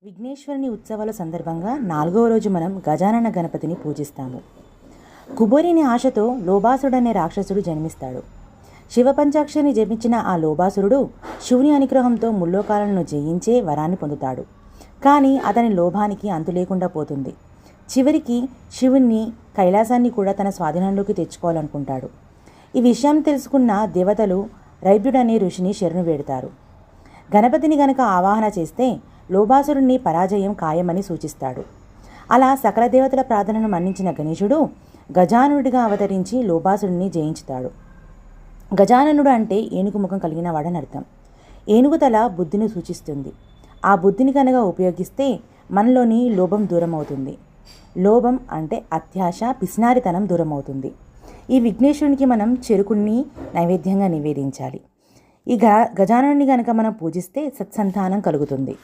విఘ్నేశ్వరుని ఉత్సవాల సందర్భంగా 4వ రోజు మనం గజానన గణపతిని పూజిస్తాము. కుబేరుని ఆశతో లోబాసుడనే రాక్షసుడు జన్మిస్తాడు. శివపంచాక్షరిని జపించిన ఆ లోబాసురుడు శివుని అనుగ్రహంతో ముల్లోకాలను జయించే వరాన్ని పొందుతాడు. కానీ అతని లోభానికి అంతు లేకుండా పోతుంది. చివరికి శివుణ్ణి కైలాసాన్ని కూడా తన స్వాధీనంలోకి తెచ్చుకోవాలనుకుంటాడు. ఈ విషయాన్ని తెలుసుకున్న దేవతలు రైభ్యుడనే ఋషిని శరణు వేడతారు. గణపతిని గనక ఆవాహన చేస్తే లోబాసురుణ్ణి పరాజయం ఖాయమని సూచిస్తాడు. అలా సకల దేవతల ప్రార్థనను మన్నించిన గణేశుడు గజాననుడిగా అవతరించి లోబాసురుణ్ణి జయించుతాడు. గజాననుడు అంటే ఏనుగు ముఖం కలిగిన వాడని అర్థం. ఏనుగు తల బుద్ధిని సూచిస్తుంది. ఆ బుద్ధిని కనుక ఉపయోగిస్తే మనలోని లోభం దూరం అవుతుంది. లోభం అంటే అత్యాశ, పిసినారితనం దూరం అవుతుంది. ఈ విఘ్నేశ్వరునికి మనం చెరుకుని నైవేద్యంగా నివేదించాలి. ఈ గజాననుని కనుక మనం పూజిస్తే సత్సంతానం కలుగుతుంది.